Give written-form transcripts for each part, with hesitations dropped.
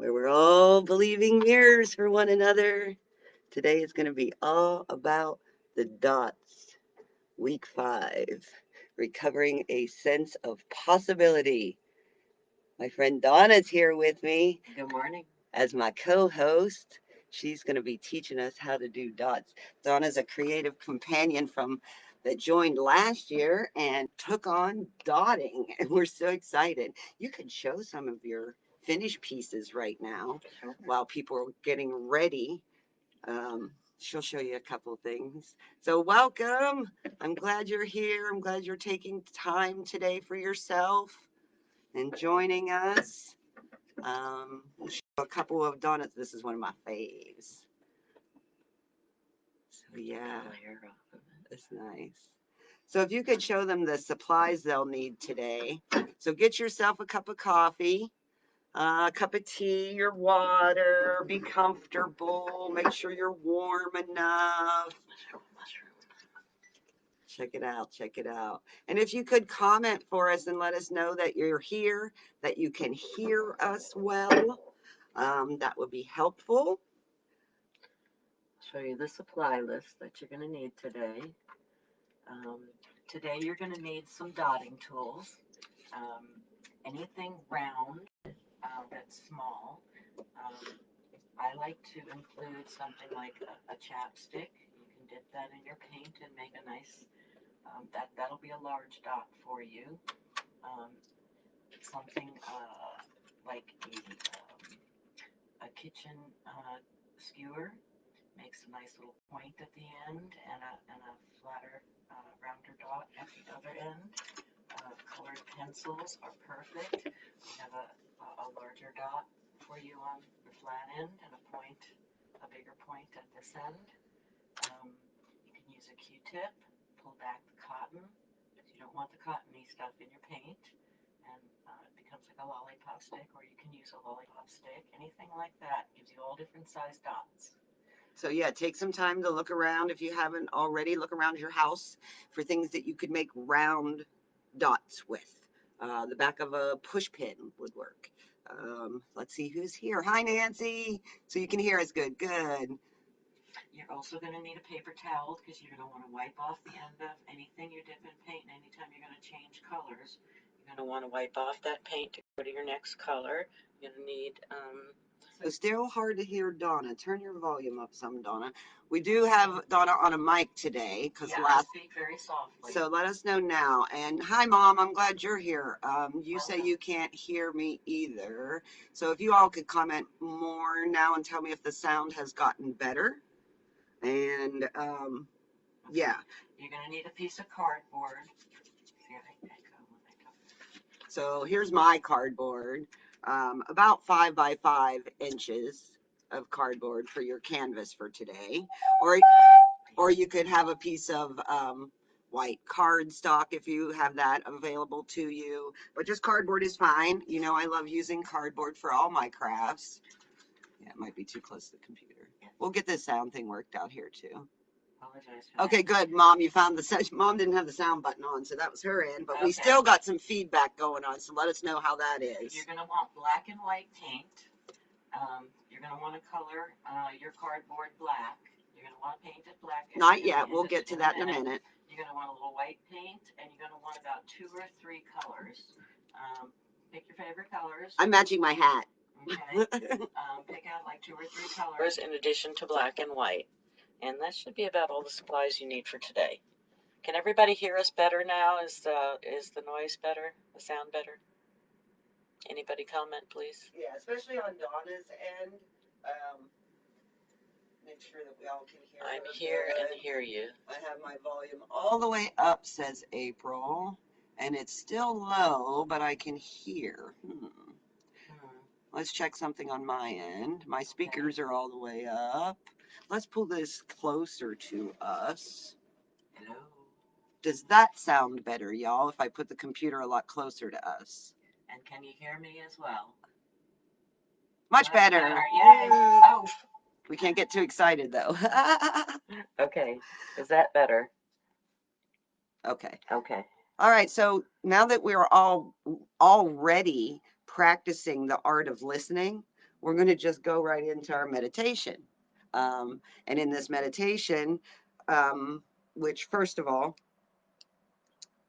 where we're all believing mirrors for one another. Today is going to be all about the dots. Week 5, recovering a sense of possibility. My friend Donna's here with me. Good morning. As my co-host. She's going to be teaching us how to do dots. Donna's a creative companion from that joined last year and took on dotting, and we're so excited. You can show some of your finished pieces right now while people are getting ready. She'll show you a couple of things. So welcome. I'm glad you're here. I'm glad you're taking time today for yourself and joining us. We'll show a couple of donuts. This is one of my faves. So yeah, it's nice. So if you could show them the supplies they'll need today. So get yourself a cup of coffee, a cup of tea, your water, be comfortable, make sure you're warm enough. Check it out, check it out. And if you could comment for us and let us know that you're here, that you can hear us well, that would be helpful. Show you the supply list that you're going to need today. Today you're going to need some dotting tools. Anything round that's small. I like to include something like a chapstick. You can dip that in your paint and make a nice, that'll be a large dot for you. Something like a kitchen skewer makes a nice little point at the end and a flatter, rounder dot at the other end. Colored pencils are perfect. We have a larger dot for you on the flat end and a bigger point at this end. You can use a Q-tip, pull back the cotton, because you don't want the cottony stuff in your paint, and it becomes like a lollipop stick, or you can use a lollipop stick. Anything like that gives you all different size dots. So yeah, take some time to look around. If you haven't already, look around your house for things that you could make round dots with. The back of a push pin would work. Let's see who's here. Hi, Nancy. So you can hear us good. Good. You're also going to need a paper towel because you're going to want to wipe off the end of anything you dip in paint. And anytime you're going to change colors, you're going to want to wipe off that paint to go to your next color. You're going to need So still hard to hear Donna. Turn your volume up some, Donna. We do have Donna on a mic today because I speak very softly. So let us know now. And hi, Mom. I'm glad you're here. You say you can't hear me either. So if you all could comment more now and tell me if the sound has gotten better. And yeah. You're going to need a piece of cardboard. So here's my cardboard. About 5 by 5 inches of cardboard for your canvas for today. Or you could have a piece of white cardstock if you have that available to you. But just cardboard is fine. You know, I love using cardboard for all my crafts. Yeah, it might be too close to the computer. We'll get this sound thing worked out here too. Okay, good. Mom, you found the Mom didn't have the sound button on, so that was her end. But we still got some feedback going on, so let us know how that is. You're going to want black and white paint. You're going to want to color your cardboard black. You're going to want to paint it black. Not yet. We'll get to that in a minute. You're going to want a little white paint, and you're going to want about 2 or 3 colors. Pick your favorite colors. I'm matching my hat. Okay. Pick out like 2 or 3 colors in addition to black and white. And that should be about all the supplies you need for today. Can everybody hear us better now? Is the noise better? The sound better? Anybody comment, please? Yeah, especially on Donna's end. Make sure that we all can hear. I'm here and hear you. I have my volume all the way up, says April, and it's still low, but I can hear. Let's check something on my end. My speakers are all the way up. Let's pull this closer to us. Hello. Does that sound better, y'all, if I put the computer a lot closer to us? And can you hear me as well? Much better. Yay. Oh. We can't get too excited, though. Okay. Is that better? Okay. Okay. All right. So now that we're all already practicing the art of listening, we're going to just go right into our meditation. And in this meditation, which first of all,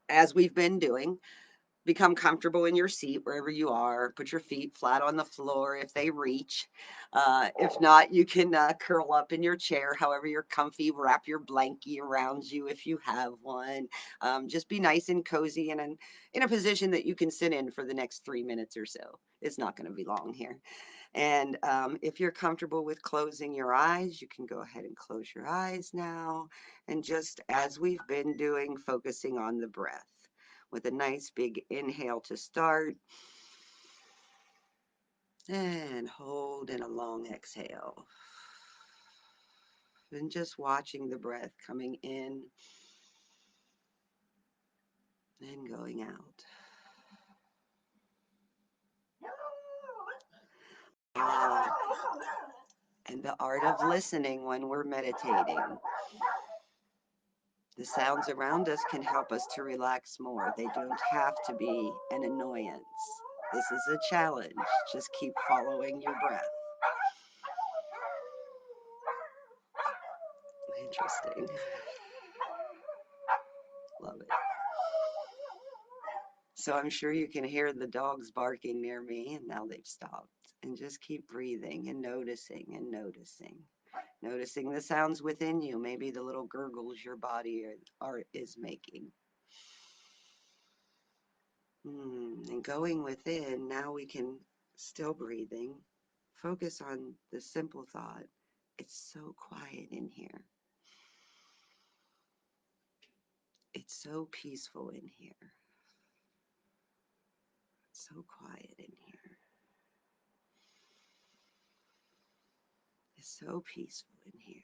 as we've been doing, become comfortable in your seat wherever you are. Put your feet flat on the floor if they reach. If not, you can curl up in your chair, however you're comfy. Wrap your blankie around you if you have one. Just be nice and cozy and in a position that you can sit in for the next 3 minutes or so. It's not going to be long here. And if you're comfortable with closing your eyes, you can go ahead and close your eyes now. And just as we've been doing, focusing on the breath with a nice big inhale to start. And hold in a long exhale. And just watching the breath coming in and going out. And the art of listening when we're meditating. The sounds around us can help us to relax more. They don't have to be an annoyance. This is a challenge. Just keep following your breath. Interesting. Love it. So I'm sure you can hear the dogs barking near me, and now they've stopped. And just keep breathing and noticing and noticing. Noticing the sounds within you, maybe the little gurgles your body is making. And going within, now we can, still breathing, focus on the simple thought. It's so quiet in here. It's so peaceful in here. It's so quiet in here. It's so peaceful in here.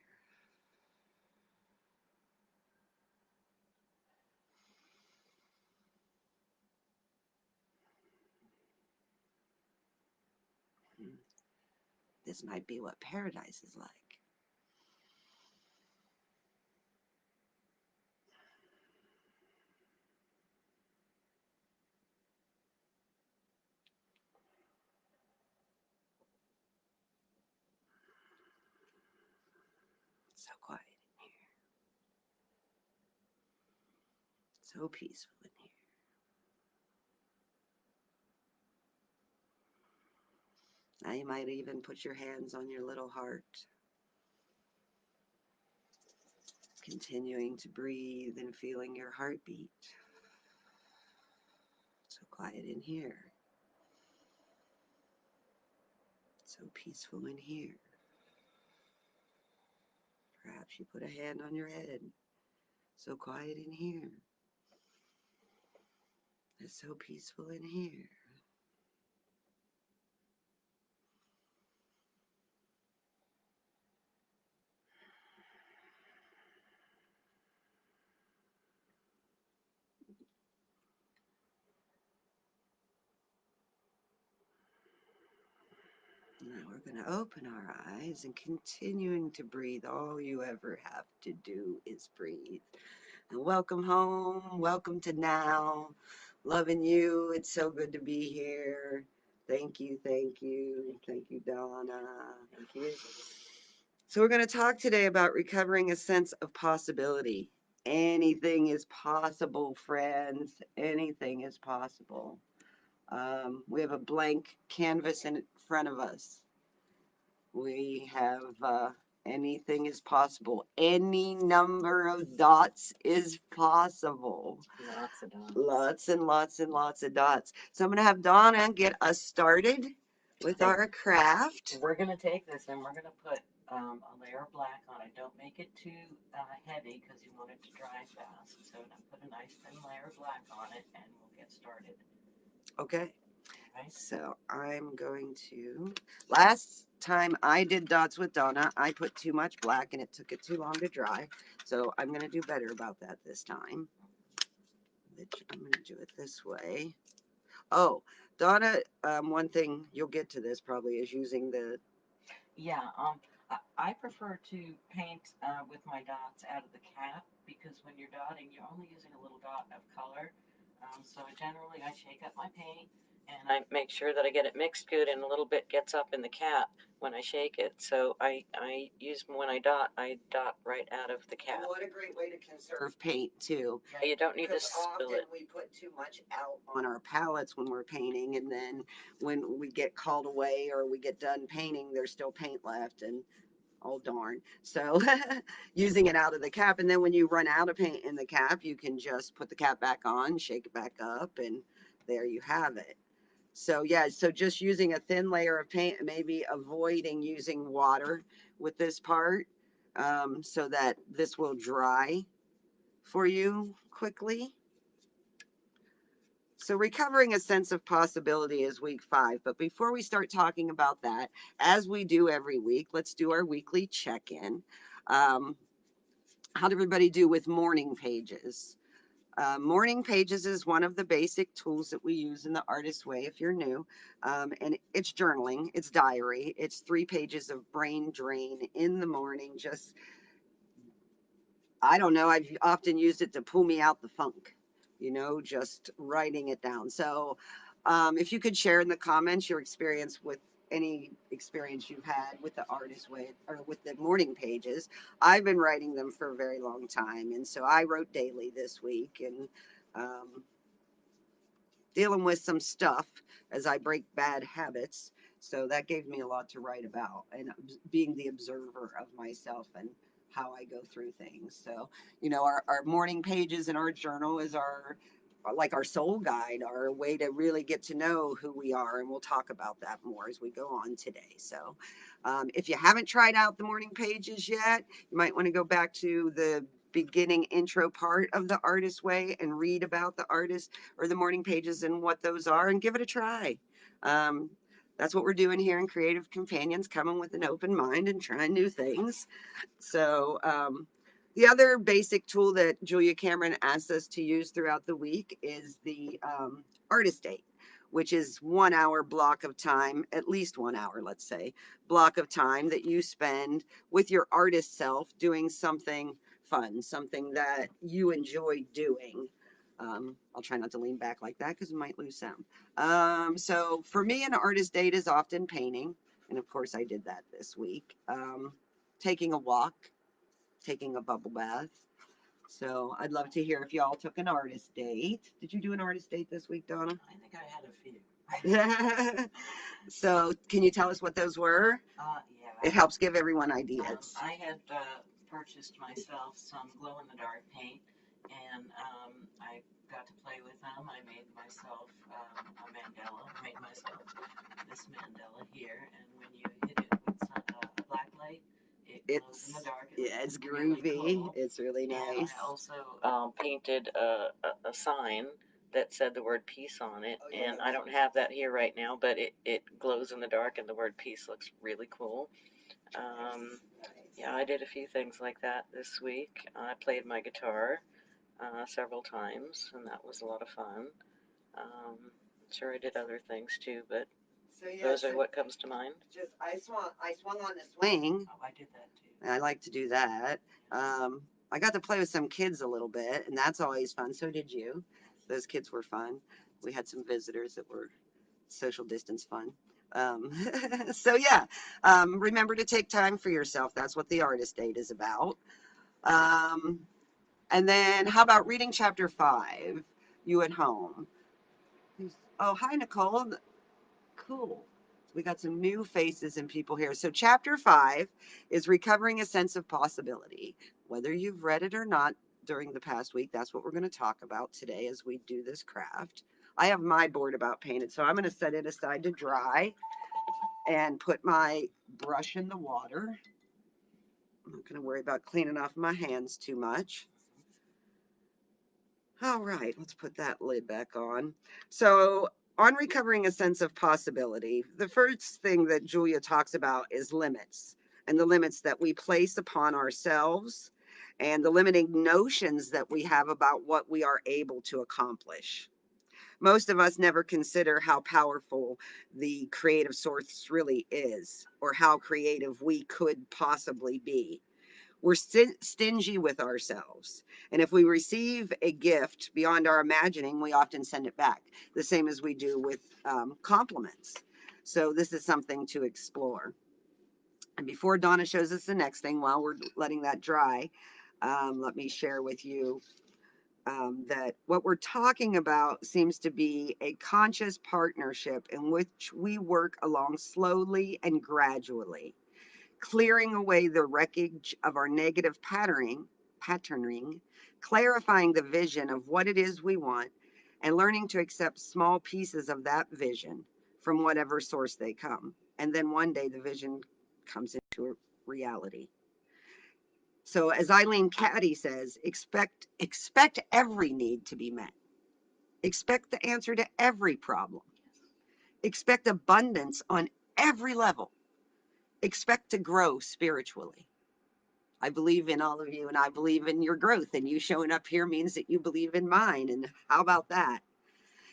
This might be what paradise is like. So quiet in here. So peaceful in here. Now you might even put your hands on your little heart. Continuing to breathe and feeling your heartbeat. So quiet in here. So peaceful in here. Perhaps you put a hand on your head. So quiet in here. It's so peaceful in here. Now we're going to open our eyes and continuing to breathe. All you ever have to do is breathe. And welcome home. Welcome to now. Loving you. It's so good to be here. Thank you. Thank you. Thank you, Donna. Thank you. So we're going to talk today about recovering a sense of possibility. Anything is possible, friends. Anything is possible. We have a blank canvas in front of us. We have anything is possible. Any number of dots is possible. Lots of dots. Lots and lots and lots of dots. So I'm going to have Donna get us started with our craft. We're going to take this and we're going to put a layer of black on it. Don't make it too heavy because you want it to dry fast. So put a nice thin layer of black on it and we'll get started. Okay. Okay. So I'm going to, last time I did dots with Donna, I put too much black and it took it too long to dry. So I'm going to do better about that this time. Which I'm going to do it this way. Oh, Donna, one thing you'll get to this probably is using the. Yeah, I prefer to paint with my dots out of the cap because when you're dotting, you're only using a little dot of color. So generally I shake up my paint and I make sure that I get it mixed good, and a little bit gets up in the cap when I shake it. So I use when I dot right out of the cap. What a great way to conserve paint too. Yeah, you don't need to Because spill often it. we put too much out on our palettes when we're painting, and then when we get called away or we get done painting, there's still paint left, and oh darn. So using it out of the cap, and then when you run out of paint in the cap, you can just put the cap back on, shake it back up, and there you have it. So yeah, so just using a thin layer of paint and maybe avoiding using water with this part, so that this will dry for you quickly. So recovering a sense of possibility is week 5. But before we start talking about that, as we do every week, let's do our weekly check-in. Um, how did everybody do with morning pages? Morning pages is one of the basic tools that we use in the Artist Way if you're new. And it's journaling, it's diary, it's 3 pages of brain drain in the morning. Just, I don't know, I've often used it to pull me out the funk, just writing it down. So if you could share in the comments your experience with any experience you've had with the Artist Way or with the morning pages. I've been writing them for a very long time. And so I wrote daily this week, and um, dealing with some stuff as I break bad habits. So that gave me a lot to write about, and being the observer of myself and how I go through things. So, our morning pages in our journal is our like our soul guide, our way to really get to know who we are. And we'll talk about that more as we go on today. So, if you haven't tried out the morning pages yet, you might want to go back to the beginning intro part of the Artist Way and read about the artist or the morning pages and what those are, and give it a try. Um, that's what we're doing here in Creative Companions, coming with an open mind and trying new things. So, the other basic tool that Julia Cameron asks us to use throughout the week is the artist date, which is 1 hour block of time, at least 1 hour, let's say, block of time that you spend with your artist self doing something fun, something that you enjoy doing. I'll try not to lean back like that because it might lose sound. So for me, an artist date is often painting. And of course, I did that this week. Taking a walk, taking a bubble bath. So I'd love to hear if y'all took an artist date. Did you do an artist date this week, Donna? I think I had a few. So can you tell us what those were? Yeah. It helps give everyone ideas. I had purchased myself some glow in the dark paint, and I got to play with them. I made myself a mandala. I made myself this mandala here, and when you hit it with a black light, it glows in the dark. Yeah, it's really groovy. cool. It's really nice. And I also painted a sign that said the word peace on it. Oh, yeah, and I don't have that here right now, but it glows in the dark, and the word peace looks really cool. Yeah, I did a few things like that this week. I played my guitar several times, and that was a lot of fun. Sure, I did other things too, but so, yeah, those are what comes to mind. Just I swung on the swing. Oh, I did that too. I like to do that. I got to play with some kids a little bit, and that's always fun. So did you. Those kids were fun. We had some visitors that were social distance fun. Um, so yeah, remember to take time for yourself. That's what the artist date is about. Um, and then how about reading chapter 5, you at home? Oh, hi, Nicole. Cool. We got some new faces and people here. So chapter 5 is recovering a sense of possibility. Whether you've read it or not during the past week, that's what we're going to talk about today as we do this craft. I have my board about painted, so I'm going to set it aside to dry and put my brush in the water. I'm not going to worry about cleaning off my hands too much. All right, let's put that lid back on. So, on recovering a sense of possibility, the first thing that Julia talks about is limits, and the limits that we place upon ourselves and the limiting notions that we have about what we are able to accomplish. Most of us never consider how powerful the creative source really is, or how creative we could possibly be. We're stingy with ourselves. And if we receive a gift beyond our imagining, we often send it back, the same as we do with compliments. So this is something to explore. And before Donna shows us the next thing, while we're letting that dry, let me share with you that what we're talking about seems to be a conscious partnership in which we work along slowly and gradually, clearing away the wreckage of our negative patterning, clarifying the vision of what it is we want, and learning to accept small pieces of that vision from whatever source they come. And then one day the vision comes into reality. So as Eileen Caddy says, expect every need to be met. Expect the answer to every problem. Expect abundance on every level. Expect to grow spiritually. I believe in all of you and I believe in your growth, and you showing up here means that you believe in mine. And how about that?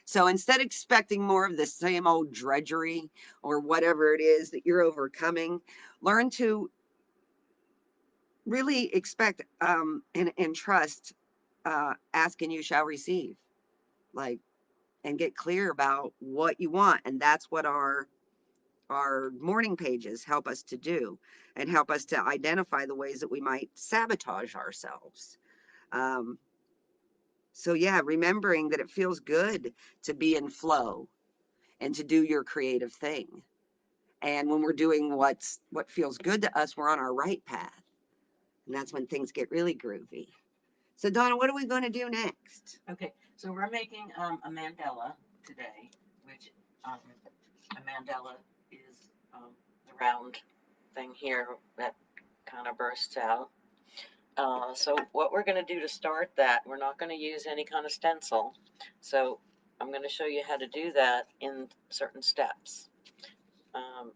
So instead of expecting more of the same old drudgery or whatever it is that you're overcoming, learn to really expect and trust, ask and you shall receive, like, and get clear about what you want. And that's what our morning pages help us to do, and help us to identify the ways that we might sabotage ourselves. um, so yeah, remembering that it feels good to be in flow and to do your creative thing, and when we're doing what feels good to us, we're on our right path, and that's when things get really groovy. So Donna, what are we going to do next? Okay, so we're making a mandala today, which a mandala is the round thing here that kind of bursts out. So what we're going to do to start that, we're not going to use any kind of stencil. So I'm going to show you how to do that in certain steps.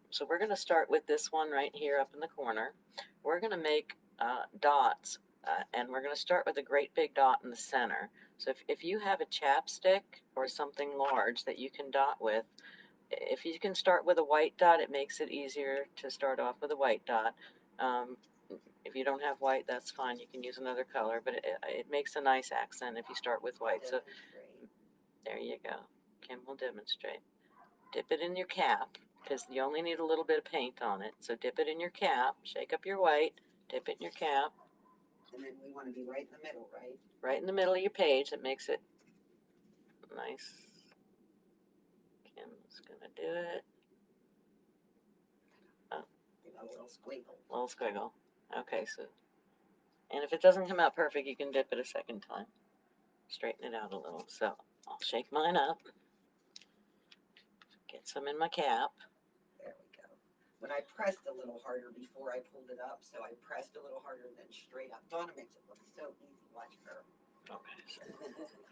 So we're going to start with this one right here up in the corner. We're going to make dots, and we're going to start with a great big dot in the center. So if you have a chapstick or something large that you can dot with, if you can start with a white dot, it makes it easier to start off with a white dot. Um, if you don't have white, that's fine. You can use another color, but it makes a nice accent if you start with white. So there you go. Kim will demonstrate. Dip it in your cap, because you only need a little bit of paint on it. So dip it in your cap, shake up your white, dip it in your cap. And then we want to be right in the middle, right? Right in the middle of your page. That makes it nice. Kim's gonna do it. Oh, A little squiggle. Little squiggle. Okay, so, and if it doesn't come out perfect, you can dip it a second time. Straighten it out a little. So I'll shake mine up. Get some in my cap. There we go. When I pressed a little harder before I pulled it up, so I pressed a little harder and then straight up. Donna makes it look so easy. Watch her. Okay. So,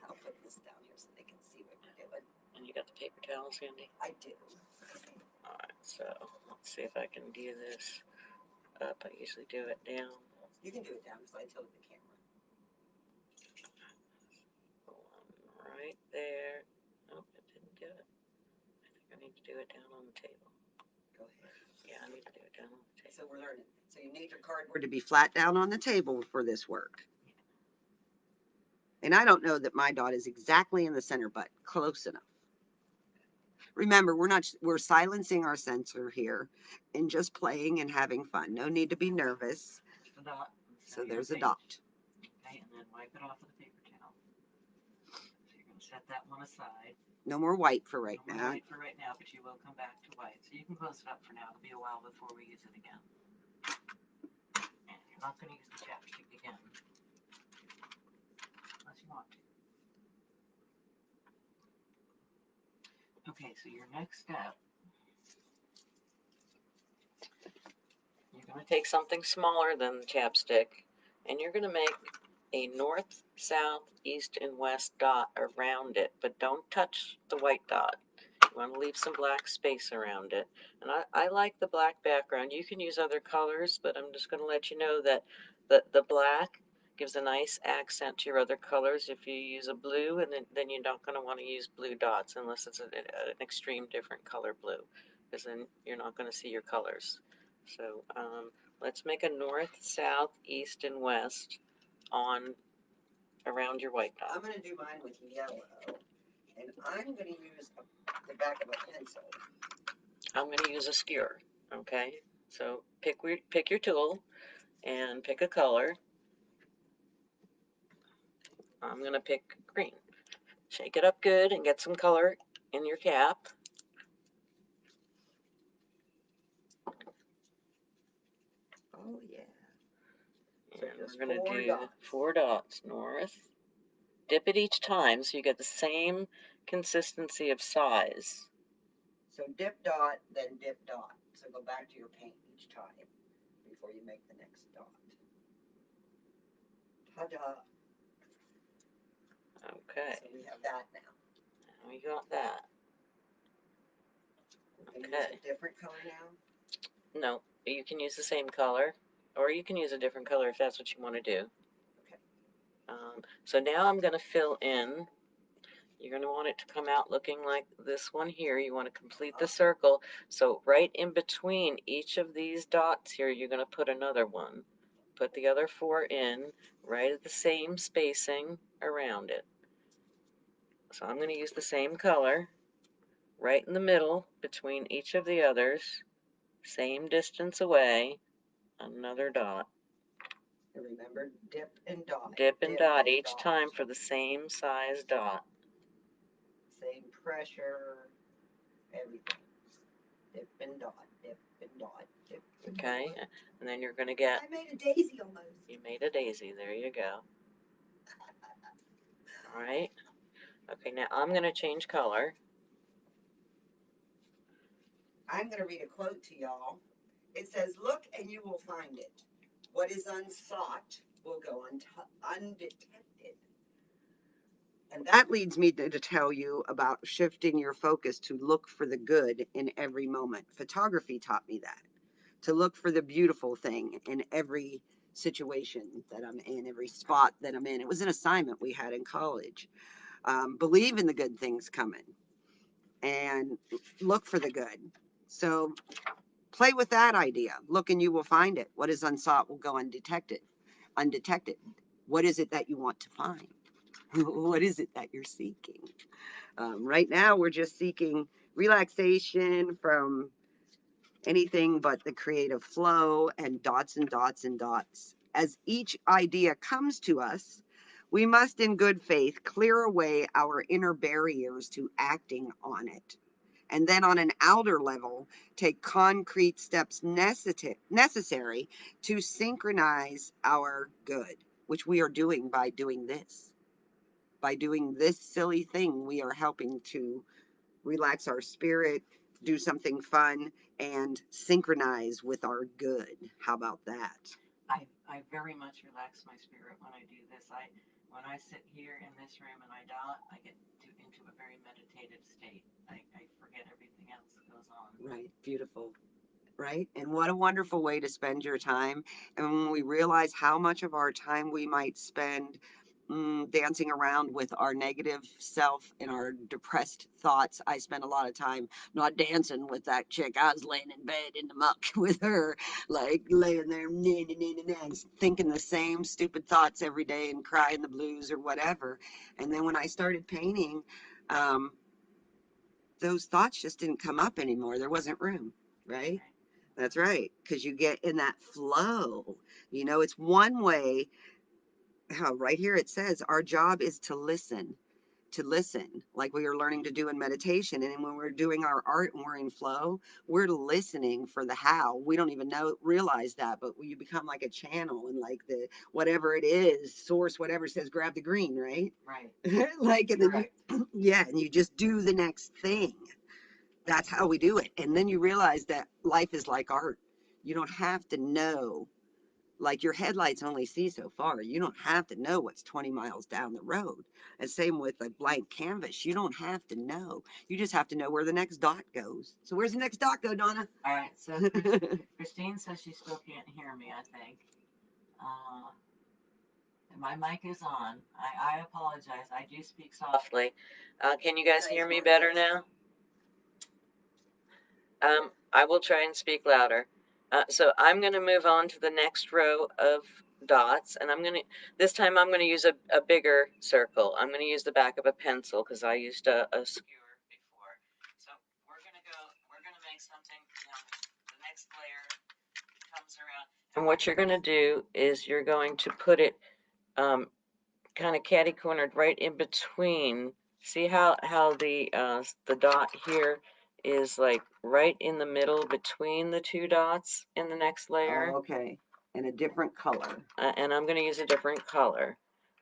I'll put this down here so they can see what we're doing. and you got the paper towels handy? I do. Alright, so let's see if I can do this up. I usually do it down. You can do it down because I tilted the camera. Right there. Oh, it didn't do it. I think I need to do it down on the table. Go ahead. Yeah, I need to do it down on the table. So we're learning. So you need your cardboard to be flat down on the table for this work. And I don't know that my dot is exactly in the center, but close enough. Remember, we're silencing our sensor here and just playing and having fun. No need to be nervous. The dot. So there's a dot. Okay, and then wipe it off with a paper towel. So you're going to set that one aside. No more white for right No now. more white for right now, but you will come back to white. So you can close it up for now. It'll be a while before we use it again. And you're not going to use the chapstick again. Unless you want to. Okay, so your next step, you're going to take something smaller than the chapstick, and you're going to make a north, south, east, and west dot around it, but don't touch the white dot. You want to leave some black space around it. And I like the black background. You can use other colors, but I'm just going to let you know that the black gives a nice accent to your other colors. If you use a blue, and then you're not going to want to use blue dots unless it's an extreme different color blue, because then you're not going to see your colors. So Let's make a north, south, east, and west on around your white I'm dot. going to do mine with yellow, and I'm going to use the back of a pencil. I'm going to use a skewer. Okay, so pick your tool and pick a color. I'm going to pick green. Shake it up good and get some color in your cap. Oh yeah. And we're going to do 4 dots north. Dip it each time so you get the same consistency of size. So dip dot, then dip dot. So go back to your paint each time before you make the next dot. Ta-da. Okay. So we have that now. Now we got that. Use Okay. a different color now? No, you can use the same color, or you can use a different color if that's what you want to do. Okay. So now I'm going to fill in. You're going to want it to come out looking like this one here. You want to complete the circle. So right in between each of these dots here, you're going to put another one. Put the other 4 in right at the same spacing around it. So I'm going to use the same color right in the middle between each of the others, same distance away, another dot. And remember, dip and dot. Dip and dot each time for the same size dot. Same pressure, everything. Dip and dot, dip and dot, dip and Okay, dot. and then you're going to get... I made a daisy almost. You made a daisy, there you go. All right. Okay, now I'm going to change color. I'm going to read a quote to y'all. It says, "Look and you will find it. What is unsought will go undetected." And that leads me to tell you about shifting your focus to look for the good in every moment. Photography taught me that, to look for the beautiful thing in every situation that I'm in, every spot that I'm in. It was an assignment we had in college. Believe in the good things coming and look for the good. So play with that idea. Look and you will find it. What is unsought will go undetected. Undetected. What is it that you want to find? What is it that you're seeking? Right now, we're just seeking relaxation from anything but the creative flow and dots and dots and dots. As each idea comes to us, we must, in good faith, clear away our inner barriers to acting on it. And then, on an outer level, take concrete steps necessary to synchronize our good, which we are doing by doing this. By doing this silly thing, we are helping to relax our spirit, do something fun, and synchronize with our good. How about that? I very much relax my spirit when I do this. When I sit here in this room and I dot, I get into a very meditative state. I forget everything else that goes on. Right, beautiful. Right? And what a wonderful way to spend your time. And when we realize how much of our time we might spend dancing around with our negative self and our depressed thoughts, I spent a lot of time not dancing with that chick. I was laying in bed in the muck with her, like laying there, thinking the same stupid thoughts every day and crying the blues or whatever. And then when I started painting, those thoughts just didn't come up anymore. There wasn't room, right? That's right, because you get in that flow. You know, it's one way. Right here it says our job is to listen, like we are learning to do in meditation. And when we're doing our art and we're in flow, we're listening for the how. We don't even realize that, but you become like a channel and like the whatever it is, source, whatever says, grab the green, right? Right. Like, and then yeah, and you just do the next thing. That's how we do it. And then you realize that life is like art. You don't have to know, like your headlights only see so far. You don't have to know what's 20 miles down the road. And same with a blank canvas. You don't have to know. You just have to know where the next dot goes. So where's the next dot go, Donna? All right, so Christine says she still can't hear me, I think. My mic is on. I apologize. I do speak softly. Can you guys hear me better now? I will try and speak louder. So I'm going to move on to the next row of dots, and this time I'm going to use a bigger circle. I'm going to use the back of a pencil because I used a skewer before. So we're going to make something, the next layer comes around. And what you're going to do is you're going to put it kind of catty-cornered right in between. See how the dot here is like right in the middle between the two dots in the next layer. Oh, okay. And a different color. And I'm going to use a different color.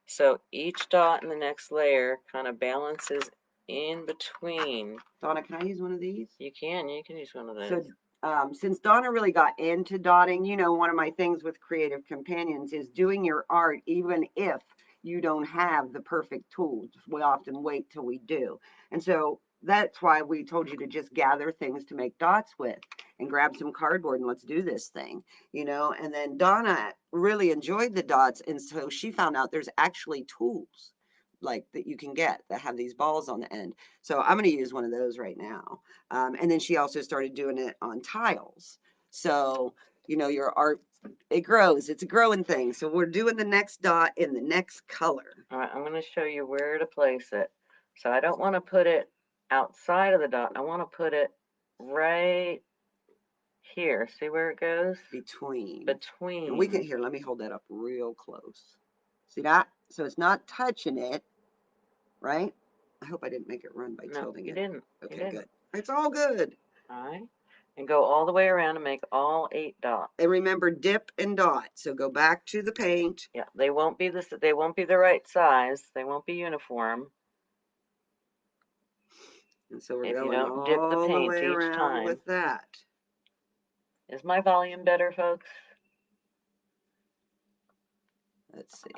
So each dot in the next layer kind of balances in between. Donna, can I use one of these? You can use one of those. So since Donna really got into dotting, one of my things with Creative Companions is doing your art even if you don't have the perfect tools. We often wait till we do. And so that's why we told you to just gather things to make dots with and grab some cardboard and let's do this thing, And then Donna really enjoyed the dots. And so she found out there's actually tools like that you can get that have these balls on the end. So I'm going to use one of those right now. And then she also started doing it on tiles. So, your art, it grows. It's a growing thing. So we're doing the next dot in the next color. All right, I'm going to show you where to place it. So I don't want to put it outside of the dot. I want to put it right here. See where it goes? Between. Between. And we can, here, let me hold that up real close. See that? So it's not touching it, right? I hope I didn't make it run by tilting it. No, you didn't. Okay, good. It's all good. All right. And go all the way around and make all 8 dots. And remember, dip and dot. So go back to the paint. Yeah, they won't be the right size. They won't be uniform. And so we're if going you don't dip the all paint the way each around time. with that. Is my volume better, folks? Let's see.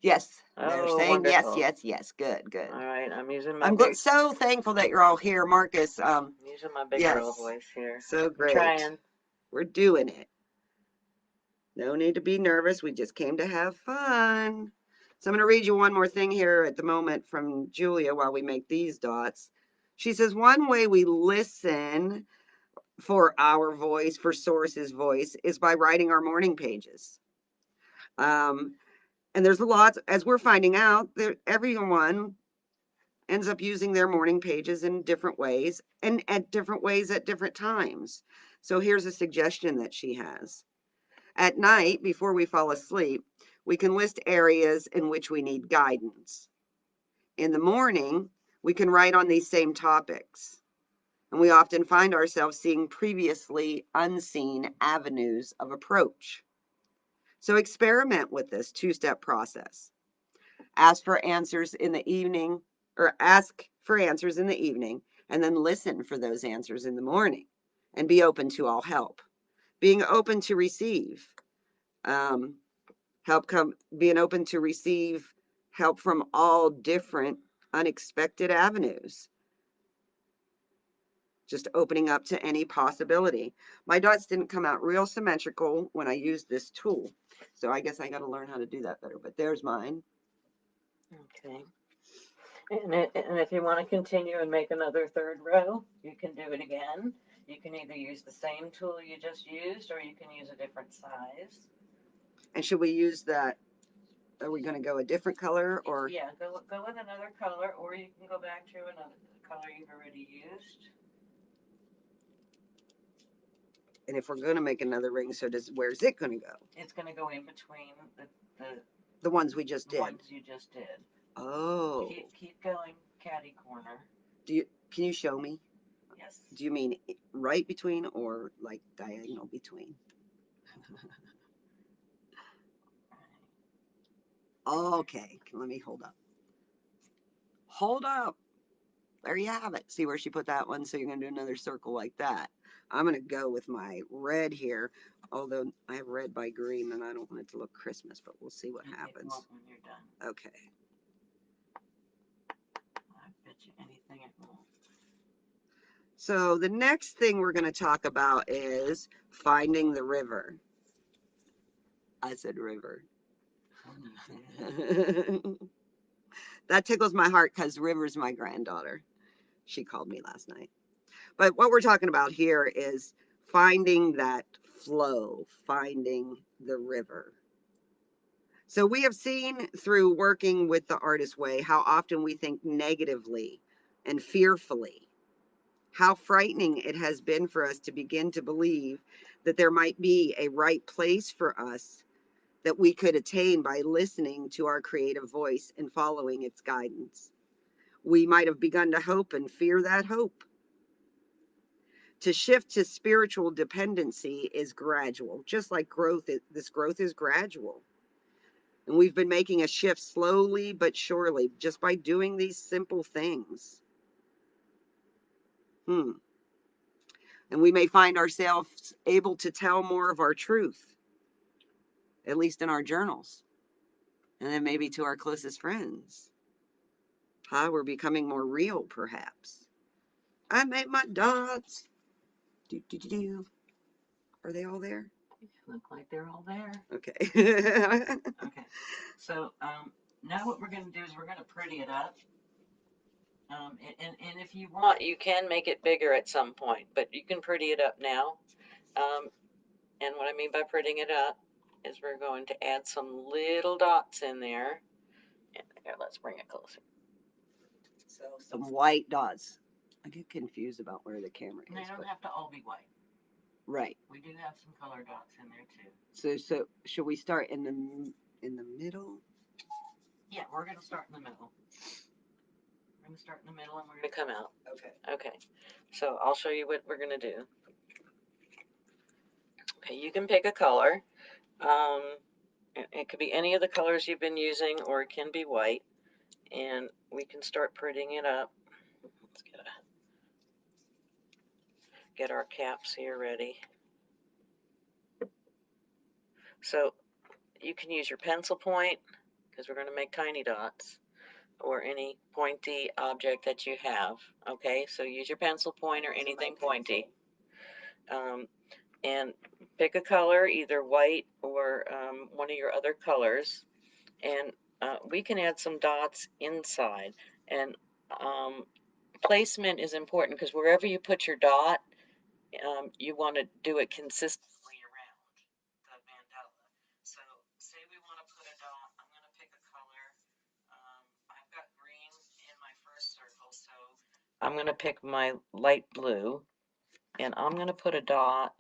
Yes, they're saying wonderful. yes. Good. All right, I'm using my. I'm so thankful that you're all here, Marcus. I'm using my big girl voice here. So great. I'm trying. We're doing it. No need to be nervous. We just came to have fun. So I'm going to read you one more thing here at the moment from Julia while we make these dots. She says, one way we listen for our voice, for Source's voice, is by writing our morning pages. And there's a lot, as we're finding out, everyone ends up using their morning pages in different ways and at different ways at different times. So here's a suggestion that she has. At night, before we fall asleep, we can list areas in which we need guidance. In the morning, we can write on these same topics. And we often find ourselves seeing previously unseen avenues of approach. So experiment with this two-step process. Ask for answers in the evening, and then listen for those answers in the morning, and be open to all help. Being open to receive being open to receive help from all different unexpected avenues. Just opening up to any possibility. My dots didn't come out real symmetrical when I used this tool, so I guess I got to learn how to do that better, but there's mine. Okay. And if you want to continue and make another third row, you can do it again. You can either use the same tool you just used, or you can use a different size. And should we use that? Are we going to go a different color, or? Yeah, go with another color, or you can go back to another color you've already used. And if we're going to make another ring, so where's it going to go? It's going to go in between the ones we just did. The ones you just did. Oh. Keep going, catty corner. Can you show me? Yes. Do you mean right between or like diagonal between? Okay, let me hold up. Hold up. There you have it. See where she put that one? So you're going to do another circle like that. I'm going to go with my red here, although I have red by green and I don't want it to look Christmas, but we'll see what happens. It won't when you're done. Okay. I bet you anything it won't. So the next thing we're going to talk about is finding the river. I said river. That tickles my heart because River's my granddaughter. She called me last night. But what we're talking about here is finding that flow, finding the river. So we have seen through working with the Artist Way how often we think negatively and fearfully. How frightening it has been for us to begin to believe that there might be a right place for us that we could attain by listening to our creative voice and following its guidance. We might have begun to hope and fear that hope. To shift to spiritual dependency is gradual, just like growth. This growth is gradual. And we've been making a shift slowly but surely just by doing these simple things. And we may find ourselves able to tell more of our truth, at least in our journals, and then maybe to our closest friends. We're becoming more real, perhaps. I made my dots. Do, do, do, do. Are they all there? Look like they're all there. Okay. Okay. So now what we're going to do is we're going to pretty it up. And if you want, you can make it bigger at some point, but you can pretty it up now. And what I mean by prettying it up is we're going to add some little dots in there. And here, let's bring it closer. So some white dots. I get confused about where the camera is. And they don't have to all be white. Right. We do have some color dots in there too. So should we start in the middle? Yeah, we're going to start in the middle. We're going to start in the middle and we're going to come out. Okay. Okay. So I'll show you what we're going to do. Okay, you can pick a color. It could be any of the colors you've been using, or it can be white. And we can start prettying it up. Let's get our caps here ready. So you can use your pencil point, because we're going to make tiny dots, or any pointy object that you have. Okay, so use your pencil point or anything pointy. And pick a color, either white or one of your other colors. And we can add some dots inside. And placement is important, because wherever you put your dot, you want to do it consistently around the mandala. So say we want to put a dot. I'm going to pick a color. I've got green in my first circle, so I'm going to pick my light blue, and I'm going to put a dot,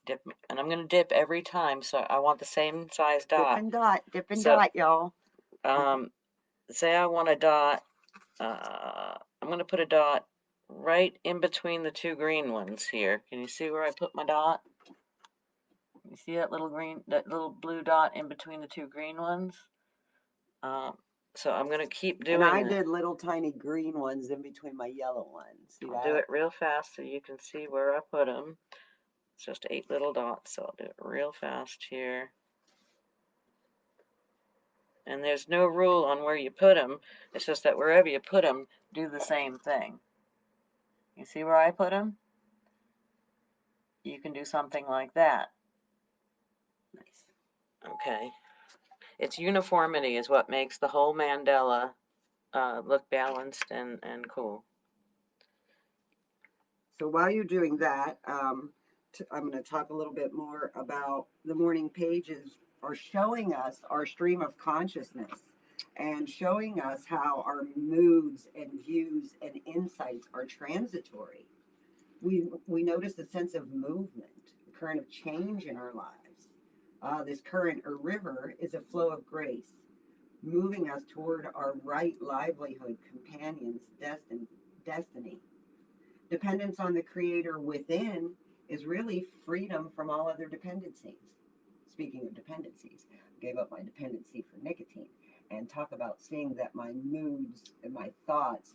dip, and I'm going to dip every time, so I want the same size dot. Dip and dot, y'all. Say I want a dot, I'm going to put a dot right in between the two green ones here. Can you see where I put my dot? You see that little blue dot in between the two green ones? So I'm going to keep doing it. And I did little tiny green ones in between my yellow ones. See I'll that? do it real fast so you can see where I put them. It's just 8 little dots, so I'll do it real fast here. And there's no rule on where you put them. It's just that wherever you put them, do the same thing. You see where I put them? You can do something like that. Nice. Okay. Its uniformity is what makes the whole mandala look balanced and cool. So while you're doing that, I'm going to talk a little bit more about the morning pages are showing us our stream of consciousness and showing us how our moods and views and insights are transitory. We notice a sense of movement, a current of change in our lives. This current or river is a flow of grace, moving us toward our right livelihood, companions, destiny. Dependence on the creator within is really freedom from all other dependencies. Speaking of dependencies, I gave up my dependency for nicotine and talk about seeing that my moods and my thoughts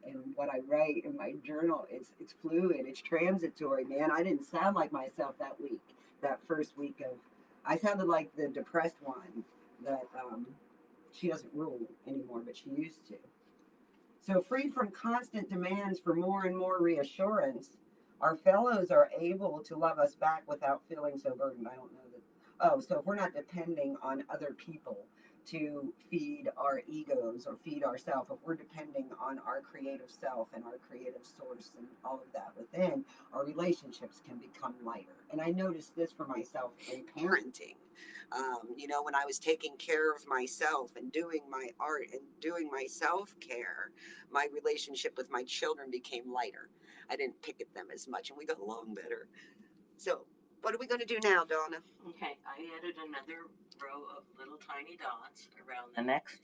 and what I write in my journal, it's fluid, it's transitory, man. I didn't sound like myself that week, that first week of, I sounded like the depressed one that she doesn't rule anymore, but she used to. So, free from constant demands for more and more reassurance, our fellows are able to love us back without feeling so burdened. I don't know that. Oh, so if we're not depending on other people to feed our egos or feed ourself, if we're depending on our creative self and our creative source and all of that within, our relationships can become lighter. And I noticed this for myself in parenting. When I was taking care of myself and doing my art and doing my self care, my relationship with my children became lighter. I didn't pick at them as much and we got along better. So, what are we going to do now, Donna? Okay, I added another row of little tiny dots around the next,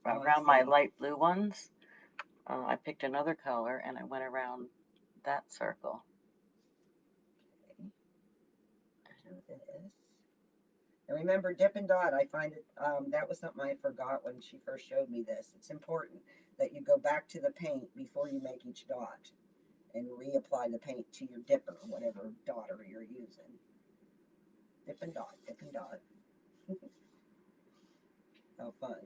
around my light blue ones. I picked another color and I went around that circle. And remember, dip and dot. I find it, that was something I forgot when she first showed me this. It's important that you go back to the paint before you make each dot and reapply the paint to your dipper, whatever dotter you're using. Dip and dot, dip and dot. How fun.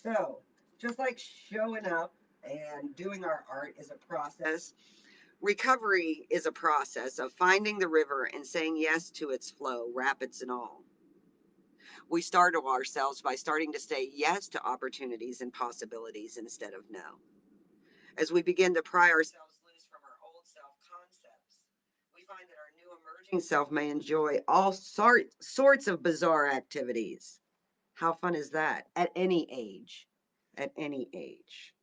So, just like showing up and doing our art is a process, recovery is a process of finding the river and saying yes to its flow, rapids and all. We startle ourselves by starting to say yes to opportunities and possibilities instead of no. As we begin to pry ourselves loose from our old self concepts, we find that our new emerging self may enjoy all sorts of bizarre activities. How fun is that? At any age. At any age.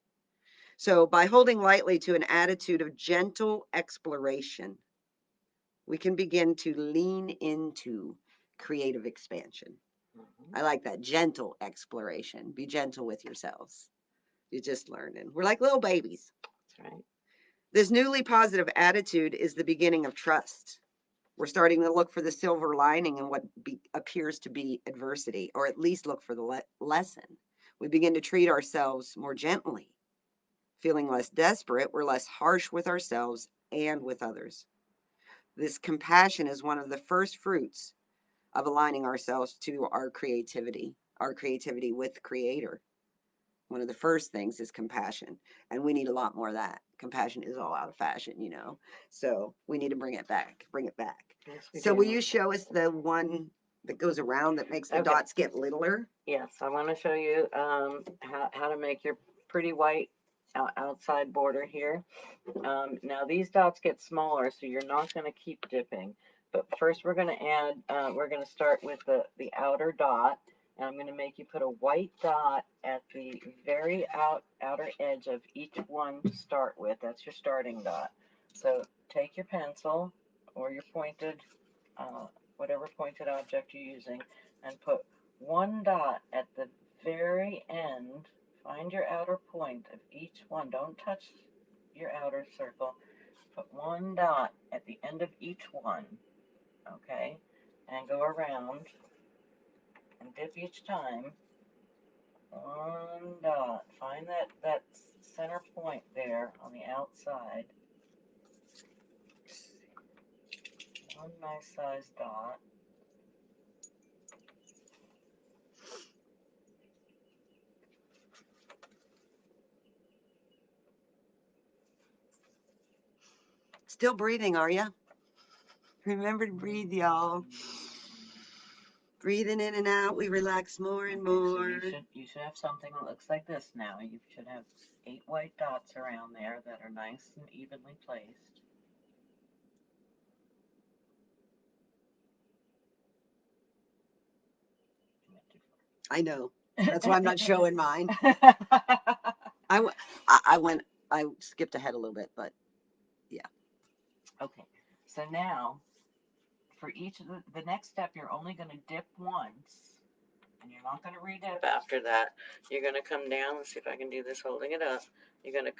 So, by holding lightly to an attitude of gentle exploration, we can begin to lean into creative expansion. I like that. Gentle exploration. Be gentle with yourselves. You're just learning. We're like little babies. That's right. This newly positive attitude is the beginning of trust. We're starting to look for the silver lining in what appears to be adversity, or at least look for the lesson. We begin to treat ourselves more gently. Feeling less desperate, we're less harsh with ourselves and with others. This compassion is one of the first fruits of aligning ourselves to our creativity with Creator. One of the first things is compassion, and we need a lot more of that. Compassion is all out of fashion. So we need to bring it back. Yes, So will you show us the one that goes around that makes the dots get littler? Yes, I want to show you how to make your pretty white outside border here. Now these dots get smaller, so you're not going to keep dipping. But first we're going to add, we're going to start with the outer dot. And I'm going to make you put a white dot at the very outer edge of each one to start with. That's your starting dot. So take your pencil or your pointed, whatever pointed object you're using, and put one dot at the very end. Find your outer point of each one. Don't touch your outer circle. Put one dot at the end of each one, okay? And go around and dip each time. One dot. Find that center point there on the outside. One nice sized dot. Still breathing, are you? Remember to breathe, y'all. Breathing in and out, we relax more and more. So you should have something that looks like this now. You should have 8 white dots around there that are nice and evenly placed. I know. That's why I'm not showing mine. I skipped ahead a little bit, but yeah. Okay, so now for each of the next step, you're only going to dip once, and you're not going to re-dip after that. You're going to come down. Let's see if I can do this holding it up. You're going to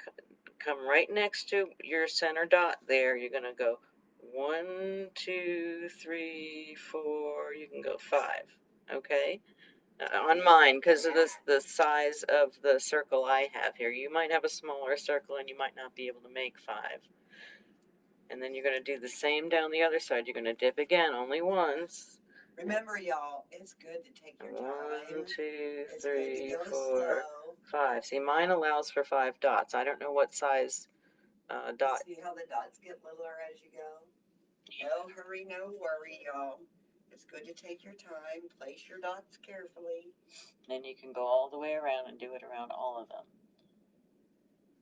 come right next to your center dot there. You're going to go 1, 2, 3, 4. You can go 5. Okay. On mine, because of the size of the circle I have here. You might have a smaller circle and you might not be able to make 5. And then you're going to do the same down the other side. You're going to dip again, only once. Remember, y'all, it's good to take your time. 1, 2, 3, 4, 5. See, mine allows for 5 dots. I don't know what size dot. See how the dots get littler as you go? No hurry, no worry, y'all. It's good to take your time, place your dots carefully. Then you can go all the way around and do it around all of them.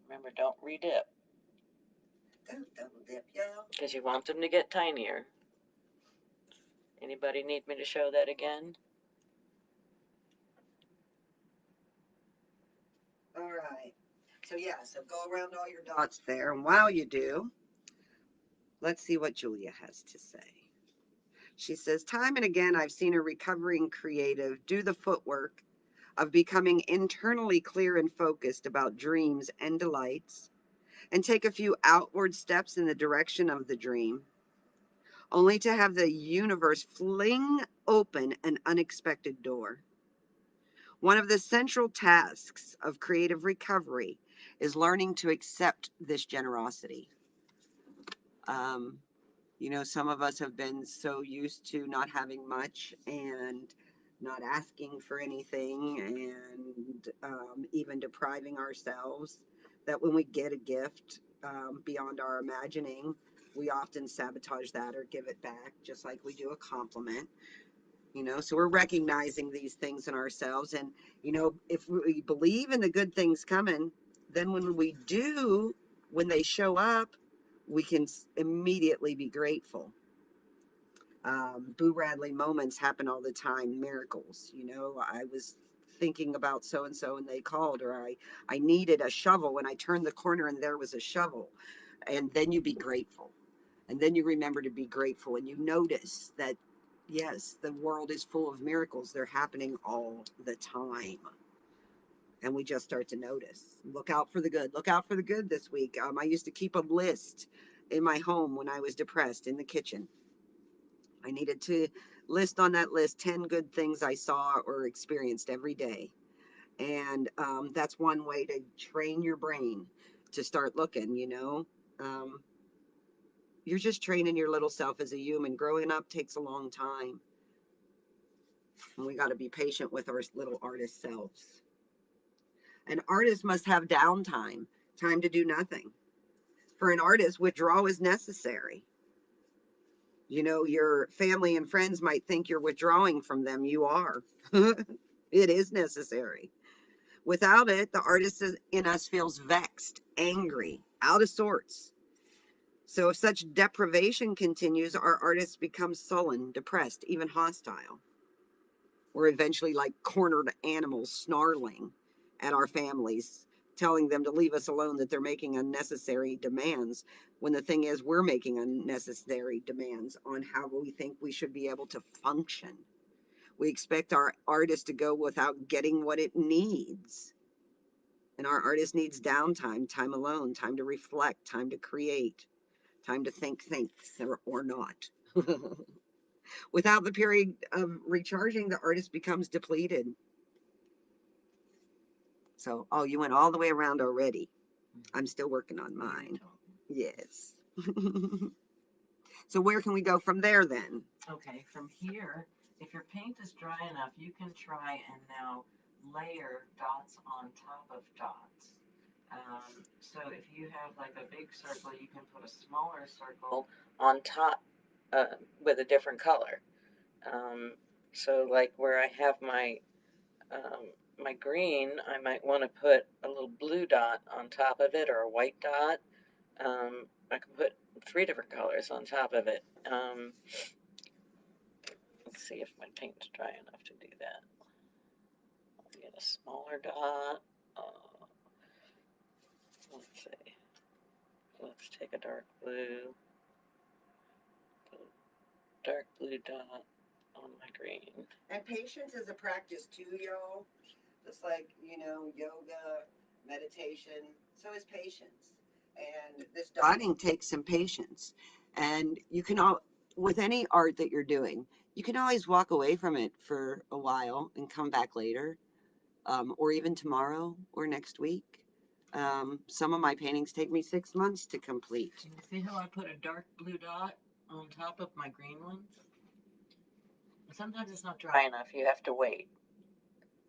Remember, don't redip. Don't double dip, y'all. Because you want them to get tinier. Anybody need me to show that again? All right. So go around all your dots there. And while you do, let's see what Julia has to say. She says, time and again, I've seen a recovering creative do the footwork of becoming internally clear and focused about dreams and delights, and take a few outward steps in the direction of the dream, only to have the universe fling open an unexpected door. One of the central tasks of creative recovery is learning to accept this generosity. Um, some of us have been so used to not having much and not asking for anything, and even depriving ourselves, that when we get a gift beyond our imagining, we often sabotage that or give it back, just like we do a compliment. So we're recognizing these things in ourselves. And, if we believe in the good things coming, then when they show up, we can immediately be grateful. Boo Radley moments happen all the time, miracles. I was thinking about so and so and they called, or I needed a shovel and I turned the corner and there was a shovel. And then you be grateful. And then you remember to be grateful, and you notice that, yes, the world is full of miracles. They're happening all the time. And we just start to notice. Look out for the good. Look out for the good this week. I used to keep a list in my home when I was depressed in the kitchen. I needed to list on that list 10 good things I saw or experienced every day. And that's one way to train your brain to start looking. Um, you're just training your little self as a human. Growing up takes a long time. And we got to be patient with our little artist selves. An artist must have downtime, time to do nothing. For an artist, withdrawal is necessary. Your family and friends might think you're withdrawing from them. You are. It is necessary. Without it, the artist in us feels vexed, angry, out of sorts. So if such deprivation continues, our artists become sullen, depressed, even hostile. We're eventually like cornered animals snarling at our families, telling them to leave us alone, that they're making unnecessary demands. When the thing is, we're making unnecessary demands on how we think we should be able to function. We expect our artist to go without getting what it needs. And our artist needs downtime, time alone, time to reflect, time to create, time to think things or not. Without the period of recharging, the artist becomes depleted. So, oh, you went all the way around already. I'm still working on mine. Yes. So where can we go from there then? Okay, from here, if your paint is dry enough, you can try and now layer dots on top of dots. So if you have like a big circle, you can put a smaller circle on top with a different color. So like where I have my green, I might want to put a little blue dot on top of it or a white dot. I can put 3 different colors on top of it. Let's see if my paint's dry enough to do that. I'll get a smaller dot. Let's see. Let's take a dark blue. Put a dark blue dot on my green. And patience is a practice too, y'all. Just like, yoga, meditation, so is patience. And this dotting takes some patience. And you can with any art that you're doing, you can always walk away from it for a while and come back later, or even tomorrow or next week. Some of my paintings take me 6 months to complete. You see how I put a dark blue dot on top of my green ones? Sometimes it's not dry enough, you have to wait.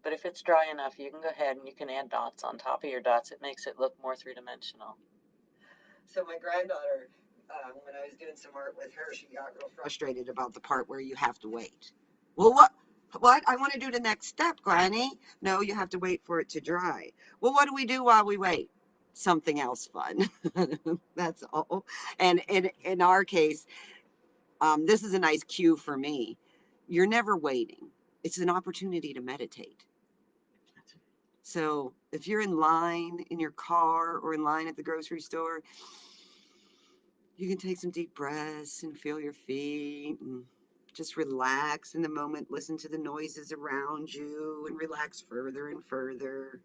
But if it's dry enough, you can go ahead and you can add dots on top of your dots. It makes it look more three-dimensional. So my granddaughter when I was doing some art with her, she got real frustrated about the part where you have to wait. Well, what? I want to do the next step, Granny. No, you have to wait for it to dry. Well, what do we do while we wait? Something else fun. That's all. And in our case, this is a nice cue for me. You're never waiting. It's an opportunity to meditate. So if you're in line in your car or in line at the grocery store, you can take some deep breaths and feel your feet and just relax in the moment, listen to the noises around you and relax further and further.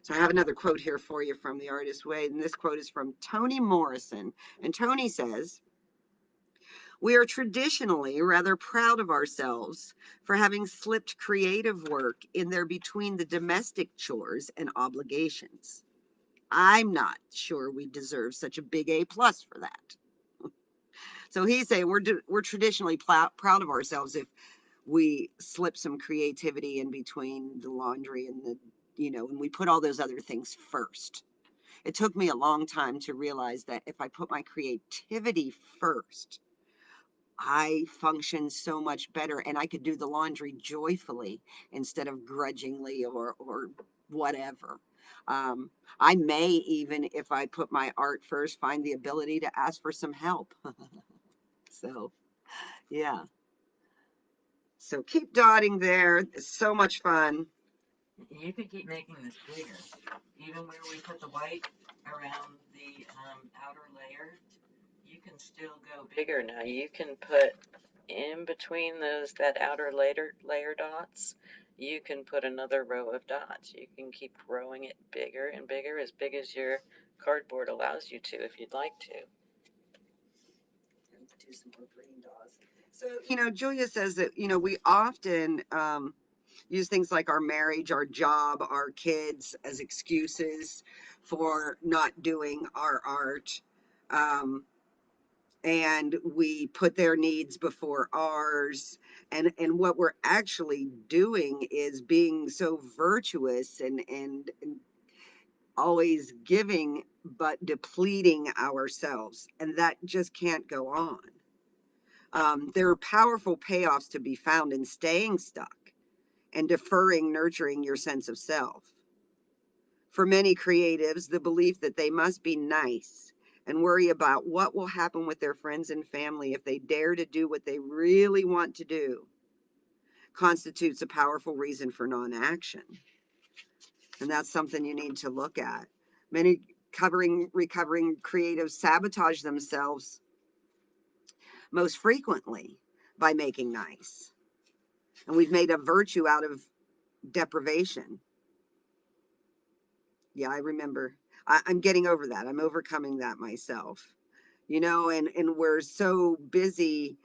So I have another quote here for you from The Artist's Way, and this quote is from Toni Morrison. And Toni says, "We are traditionally rather proud of ourselves for having slipped creative work in there between the domestic chores and obligations. I'm not sure we deserve such a big A plus for that." So he's saying we're traditionally proud of ourselves if we slip some creativity in between the laundry and and we put all those other things first. It took me a long time to realize that if I put my creativity first, I function so much better and I could do the laundry joyfully instead of grudgingly or whatever. Um, I may even, if I put my art first, find the ability to ask for some help. So, yeah. So keep dotting there. It's so much fun. You could keep making this bigger. Even where we put the white around the outer layer, you can still go bigger now. You can put in between that outer layer dots, you can put another row of dots. You can keep growing it bigger and bigger, as big as your cardboard allows you to, if you'd like to. Do some more green dots. So, Julia says that, we often use things like our marriage, our job, our kids as excuses for not doing our art. Um, and we put their needs before ours. And what we're actually doing is being so virtuous and always giving, but depleting ourselves. And that just can't go on. There are powerful payoffs to be found in staying stuck and deferring nurturing your sense of self. For many creatives, the belief that they must be nice and worry about what will happen with their friends and family if they dare to do what they really want to do constitutes a powerful reason for non action. And that's something you need to look at. Many recovering creatives sabotage themselves most frequently by making nice. And we've made a virtue out of deprivation. Yeah, I remember. I'm getting over that. I'm overcoming that myself. And we're so busy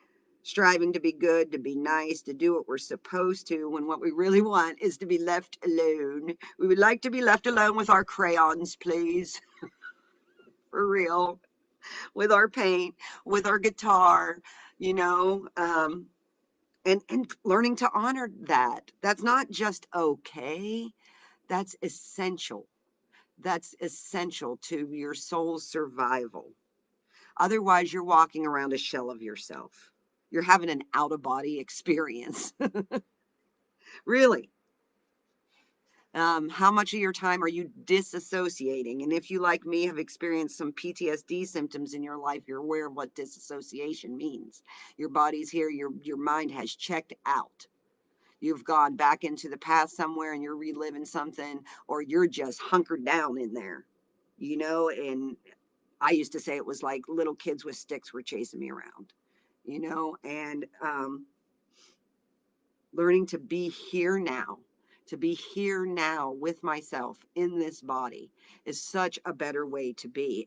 striving to be good, to be nice, to do what we're supposed to, when what we really want is to be left alone. We would like to be left alone with our crayons, please. For real. With our paint, with our guitar, you know. And learning to honor that. That's not just okay, that's essential. That's essential to your soul's survival. Otherwise, you're walking around a shell of yourself. You're having an out of body experience. Really. How much of your time are you disassociating? And if you, like me, have experienced some PTSD symptoms in your life, you're aware of what disassociation means. Your body's here, your mind has checked out. You've gone back into the past somewhere and you're reliving something, or you're just hunkered down in there, and I used to say it was like little kids with sticks were chasing me around, and learning to be here now with myself in this body is such a better way to be.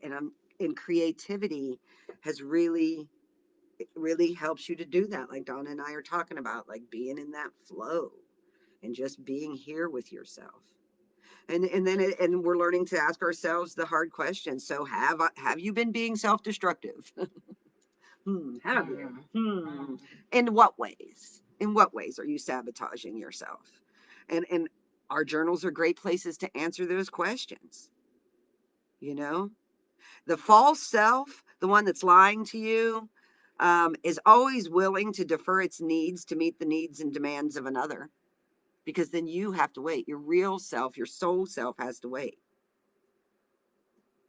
And creativity has really, it really helps you to do that. Like Donna and I are talking about, like being in that flow and just being here with yourself. And we're learning to ask ourselves the hard questions. So have you been being self-destructive? Have you? In what ways? In what ways are you sabotaging yourself? And our journals are great places to answer those questions. You know, the false self the one that's lying to you, is always willing to defer its needs to meet the needs and demands of another, because then you have to wait. Your real self, your soul self, has to wait.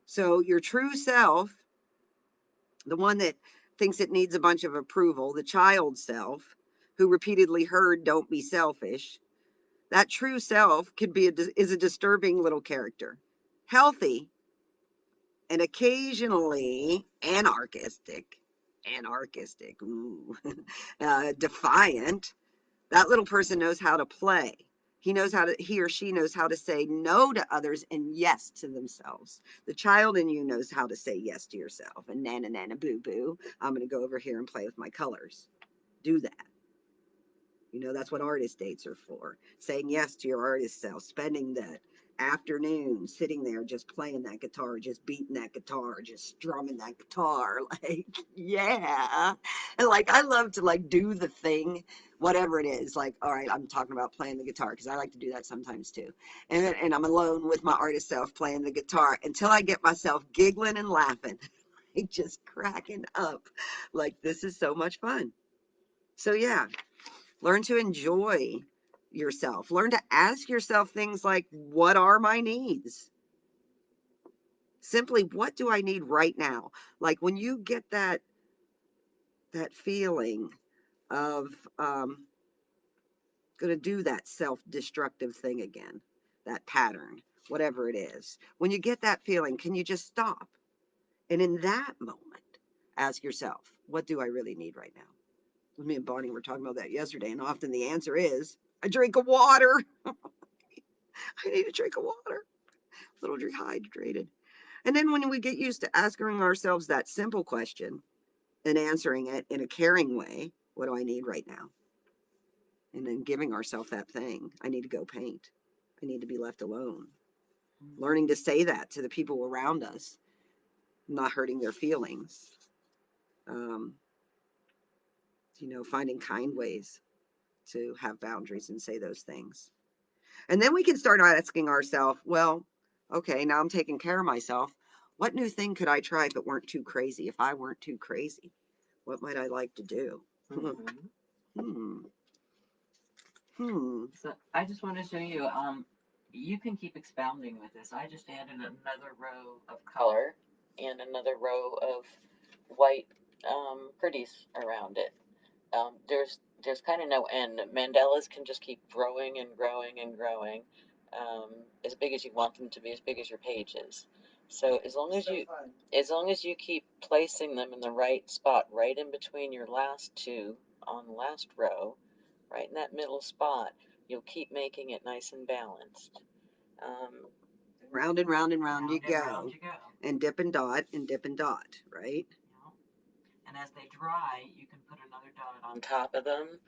So your true self, the one that thinks it needs a bunch of approval, the child self, who repeatedly heard "don't be selfish," that true self could be is a disturbing little character. Healthy and occasionally anarchistic, ooh, defiant. That little person knows how to play. He or she knows how to say no to others and yes to themselves. The child in you knows how to say yes to yourself and nana nana boo boo. I'm going to go over here and play with my colors. Do that. You know, that's what artist dates are for. Saying yes to your artist self, spending that afternoon sitting there just playing that guitar, just beating that guitar, just strumming that guitar. Like, yeah. And like, I love to like do the thing, whatever it is. Like, all right, I'm talking about playing the guitar because I like to do that sometimes too. And I'm alone with my artist self playing the guitar until I get myself giggling and laughing, like just cracking up. Like, this is so much fun. So, yeah. Learn to enjoy yourself. Learn to ask yourself things like, what are my needs? Simply, what do I need right now? Like when you get that feeling of going to do that self-destructive thing again, that pattern, whatever it is. When you get that feeling, can you just stop? And in that moment, ask yourself, what do I really need right now? Me and Bonnie were talking about that yesterday, and often the answer is a drink of water. I need a drink of water. A little dehydrated. And then when we get used to asking ourselves that simple question and answering it in a caring way, what do I need right now? And then giving ourselves that thing. I need to go paint. I need to be left alone. Learning to say that to the people around us, not hurting their feelings. Um, finding kind ways to have boundaries and say those things. And then we can start asking ourselves, well, okay, now I'm taking care of myself. What new thing could I try if it weren't too crazy? If I weren't too crazy, what might I like to do? Hmm. Hmm. So I just want to show you, you can keep expounding with this. I just added another row of color and another row of white pretties around it. There's kind of no end. Mandalas can just keep growing and growing and growing, as big as you want them to be, as big as your page is. So as long as you keep placing them in the right spot, right in between your last two on the last row, right in that middle spot, you'll keep making it nice and balanced. Um, Round and round and round you round and go. round you go. And dip and dot, right? Yeah. And as they dry, you can put another dot on top of them,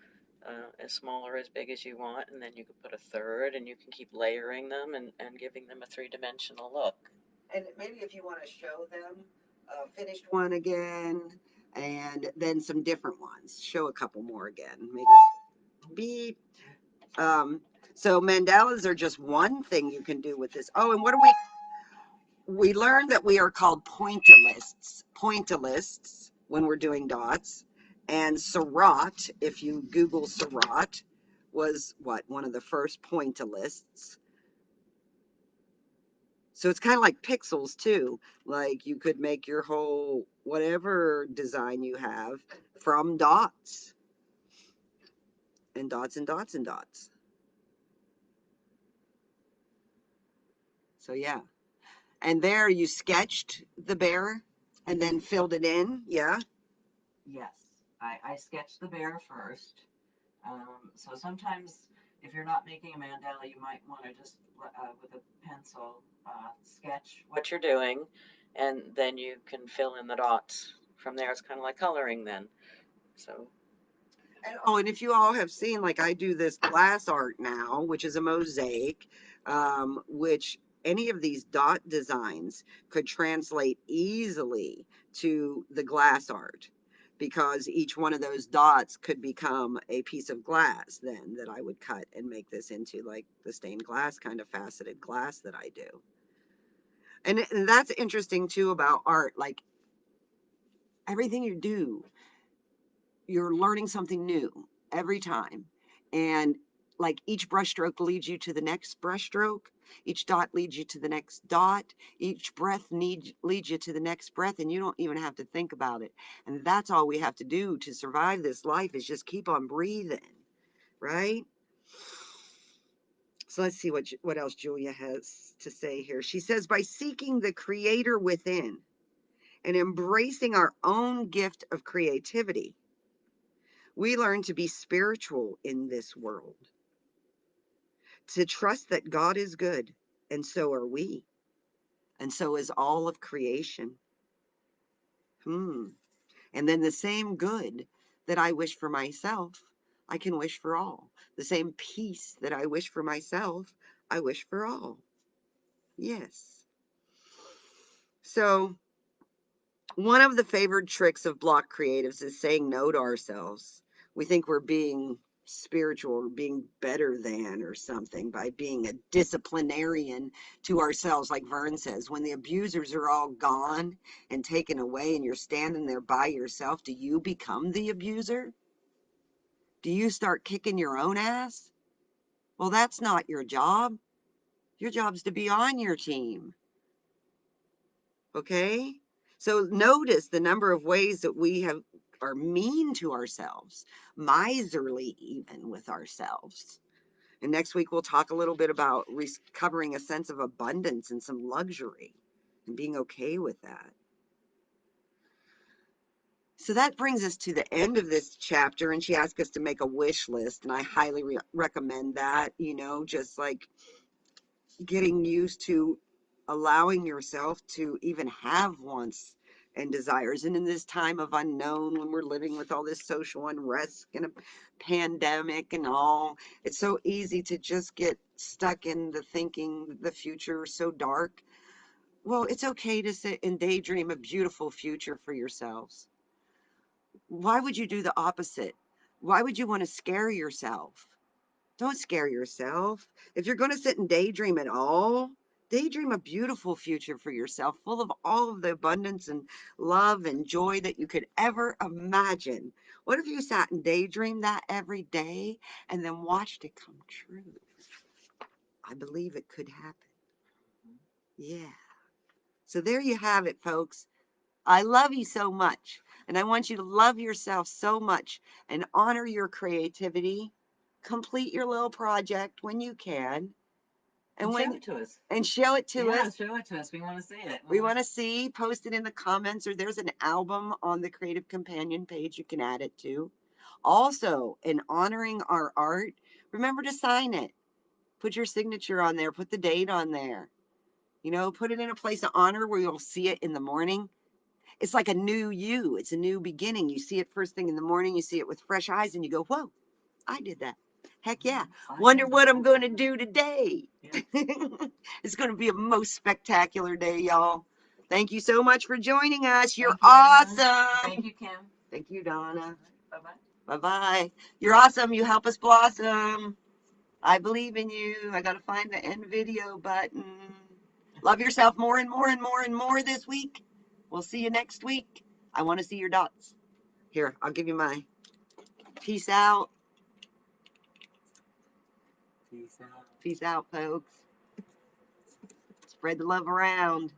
as small or as big as you want, and then you can put a third, and you can keep layering them and giving them a three-dimensional look. And maybe if you want to show them a finished one again and then some different ones, show a couple more again. Maybe beep. Um, so mandalas are just one thing you can do with this. Oh, and what do we learned that we are called pointillists when we're doing dots. And Seurat, if you Google Seurat, was one of the first pointillists. So it's kind of like pixels too. Like you could make your whole whatever design you have from dots and dots and dots and dots. So yeah. And there you sketched the bear and then filled it in. Yeah. Yes, I sketched the bear first. So sometimes if you're not making a mandala, you might want to just, with a pencil, sketch what you're doing, and then you can fill in the dots. From there, it's kind of like coloring then. So, And if you all have seen, like I do this glass art now, which is a mosaic, which any of these dot designs could translate easily to the glass art, because each one of those dots could become a piece of glass then that I would cut and make this into like the stained glass kind of faceted glass that I do. And that's interesting too about art. Like Everything you do, you're learning something new every time. And like each brushstroke leads you to the next brushstroke, each dot leads you to the next dot, each breath leads you to the next breath, and you don't even have to think about it. And that's all we have to do to survive this life is just keep on breathing, right? So let's see what else Julia has to say here. She says, by seeking the creator within and embracing our own gift of creativity, we learn to be spiritual in this world, to trust that God is good, and so are we, and so is all of creation. And then the same good that I wish for myself, I can wish for all. The same peace that I wish for myself, I wish for all. Yes. So one of the favored tricks of block creatives is saying no to ourselves. We think we're being spiritual or being better than or something by being a disciplinarian to ourselves, like Vern says. When the abusers are all gone and taken away and you're standing there by yourself, do you become the abuser? Do you start kicking your own ass? Well, that's not your job. Your job's to be on your team. Okay? So notice the number of ways that we are mean to ourselves, miserly even with ourselves. And next week we'll talk a little bit about recovering a sense of abundance and some luxury and being okay with that. So that brings us to the end of this chapter, and she asked us to make a wish list, and I highly recommend that, just like getting used to allowing yourself to even have wants and desires. And in this time of unknown, when we're living with all this social unrest and a pandemic and all, it's so easy to just get stuck in the thinking the future is so dark. Well, it's okay to sit and daydream a beautiful future for yourselves. Why would you do the opposite? Why would you want to scare yourself? Don't scare yourself. If you're going to sit and daydream at all, daydream a beautiful future for yourself, full of all of the abundance and love and joy that you could ever imagine. What if you sat and daydreamed that every day and then watched it come true? I believe it could happen. Yeah. So there you have it, folks. I love you so much. And I want you to love yourself so much and honor your creativity. Complete your little project when you can. And show it to us. And show it to us. Yeah, show it to us. We want to see it. We want to see. Post it in the comments, or there's an album on the Creative Companion page you can add it to. Also, in honoring our art, remember to sign it. Put your signature on there. Put the date on there. Put it in a place of honor where you'll see it in the morning. It's like a new you. It's a new beginning. You see it first thing in the morning. You see it with fresh eyes, and you go, whoa, I did that. Heck yeah. Wonder what I'm going to do today. Yeah. It's going to be a most spectacular day, y'all. Thank you so much for joining us. You're awesome. Thank you, Kim. Thank you, Donna. Bye-bye. Bye-bye. You're awesome. You help us blossom. I believe in you. I got to find the end video button. Love yourself more and more and more and more this week. We'll see you next week. I want to see your dots. Here, I'll give you my peace out. Peace out. Peace out, folks. Spread the love around.